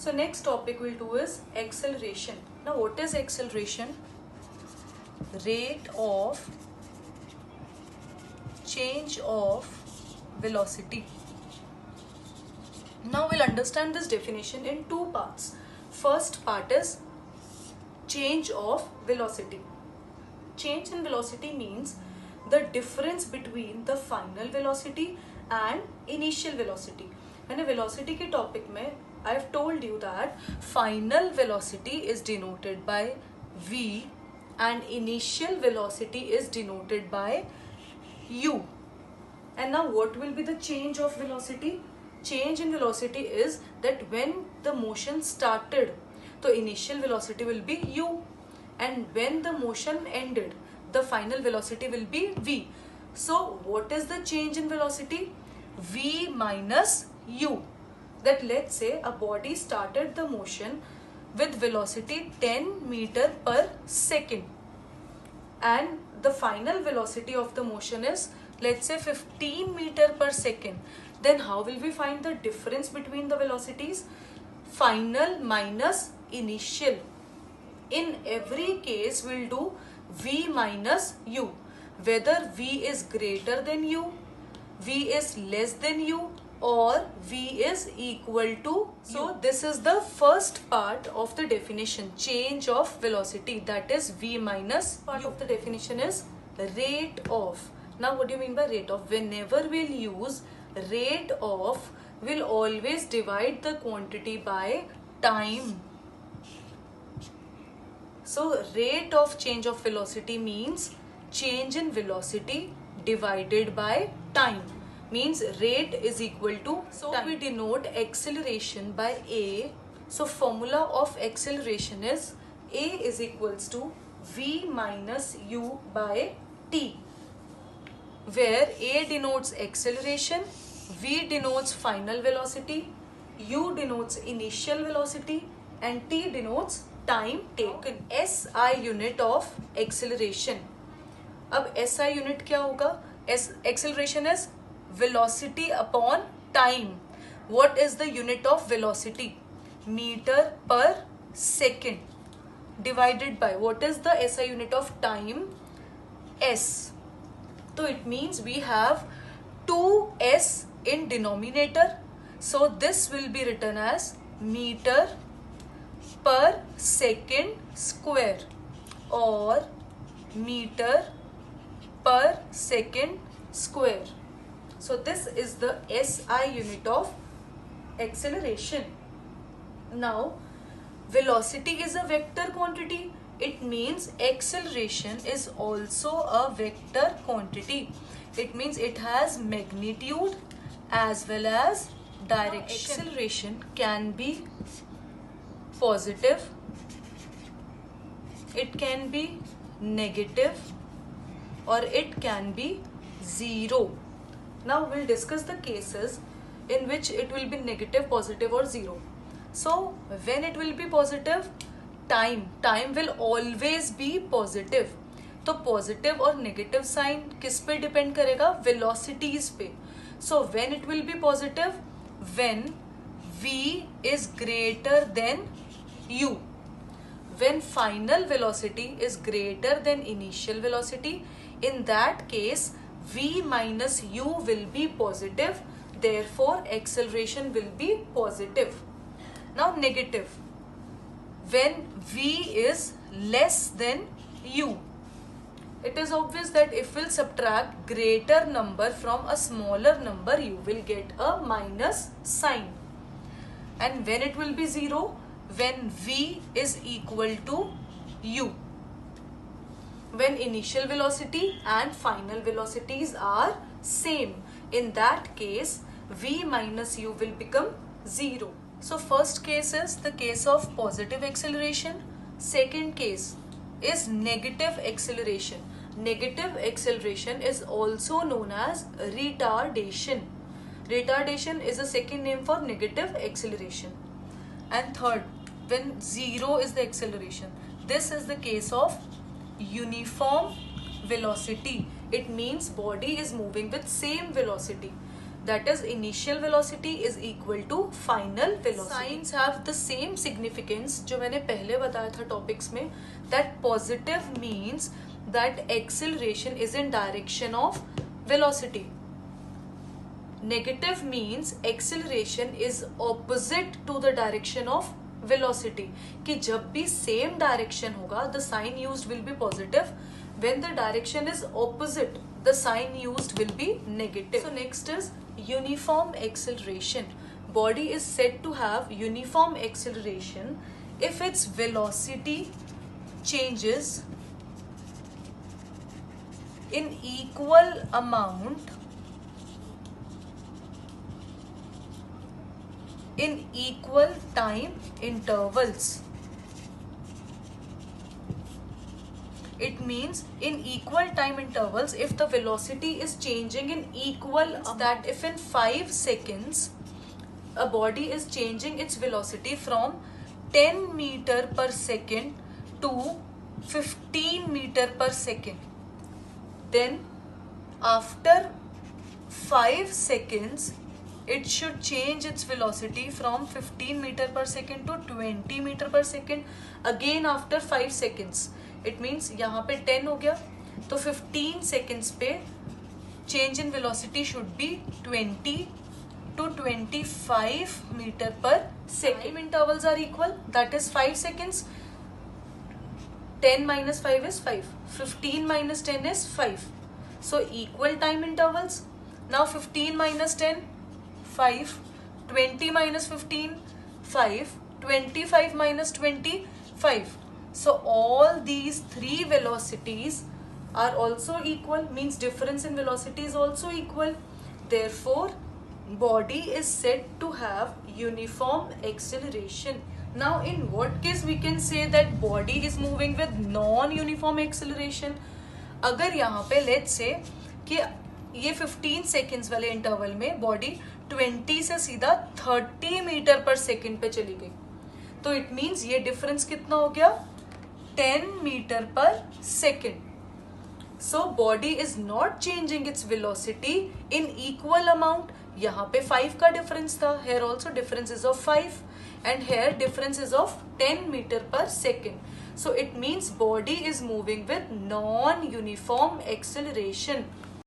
So next topic we'll do is acceleration. Now what is acceleration? Rate of change of velocity. Now we'll understand this definition in two parts. First part is change of velocity. Change in velocity means the difference between the final velocity and initial velocity. मैंने velocity के topic में I have told you that final velocity is denoted by v and initial velocity is denoted by u. And now what will be the change of velocity? Change in velocity is that when the motion started, so initial velocity will be u, and when the motion ended, the final velocity will be v. So what is the change in velocity? V minus u. That let's say a body started the motion with velocity 10 meter per second and the final velocity of the motion is, let's say, 15 meter per second. Then how will we find the difference between the velocities? Final minus initial. In every case we'll do v minus u. Whether v is greater than u, v is less than u, or v is equal to. So this is the first part of the definition, change of velocity, that is v minus. Part of the definition is rate of. Now what do you mean by rate of? Whenever we'll use rate of, we'll always divide the quantity by time. So rate of change of velocity means change in velocity divided by time. Means rate is equal to, so time. We denote acceleration by a. So formula of acceleration is a is equals to v minus u by t, where a denotes acceleration, v denotes final velocity, u denotes initial velocity, and t denotes time taken. SI unit of acceleration. अब SI unit क्या होगा? Acceleration is velocity upon time. What is the unit of velocity? Meter per second divided by, what is the SI unit of time? S. So it means we have 2s in denominator. So this will be written as meter per second square or meter per second square. So this is the SI unit of acceleration. Now velocity is a vector quantity. It means acceleration is also a vector quantity. It means it has magnitude as well as direction. Acceleration can be positive, it can be negative, or it can be zero. Now we'll discuss the cases in which it will be negative, positive, or zero. So when it will be positive, time will always be positive. तो positive और negative sign किस पे depend करेगा? Velocities पे. So when it will be positive? When v is greater than u. When final velocity is greater than initial velocity, in that case v minus u will be positive, therefore acceleration will be positive. Now negative. When v is less than u, it is obvious that if we'll subtract greater number from a smaller number, you will get a minus sign. And when it will be zero? When v is equal to u. When initial velocity and final velocities are same, in that case v minus u will become 0. So first case is the case of positive acceleration. Second case is negative acceleration. Negative acceleration is also known as retardation. Retardation is a second name for negative acceleration. And third, when 0 is the acceleration. This is the case of uniform velocity. It means body is moving with same velocity. that is initial velocity is equal to final velocity. Signs have the same significance जो मैंने पहले बताया था topics में, that positive means that acceleration is in direction of velocity. Negative means acceleration is opposite to the direction of velocity. कि जब भी same direction होगा, the sign used will be positive. When the direction is opposite, the sign used will be negative. So next is uniform acceleration. Body is said to have uniform acceleration if its velocity changes in equal amount in equal time intervals. It means in equal time intervals if the velocity is changing in equal, that if in 5 seconds a body is changing its velocity from 10 meter per second to 15 meter per second, then after 5 seconds it should change its velocity from 15 meter per second to 20 meter per second again after 5 seconds. It means यहाँ पे 10 हो गया तो 15 seconds पे change in velocity should be 20 to 25 meter per second. Time intervals are equal, that is 5 seconds. 10 minus 5 is 5. 15 minus 10 is 5. So equal time intervals. Now 15 minus 10, 5. 20 minus 15, 5. 25 minus 20, 5. So all these three velocities are also equal, means difference in velocity is also equal. Therefore, body is said to have uniform acceleration. Now, in what case we can say that body is moving with non-uniform acceleration? अगर यहाँ पे let's say कि ये 15 seconds वाले interval में body 20 से सीधा 30 metre पर सेकेंड पे चली गई, तो it means ये difference कितना हो गया 10 meter per second. So body is not changing its velocity in equal amount. यहाँ पे 5 का difference था, here also difference is of 5 and here difference is of 10 meter per second. So it means body is moving with non-uniform acceleration.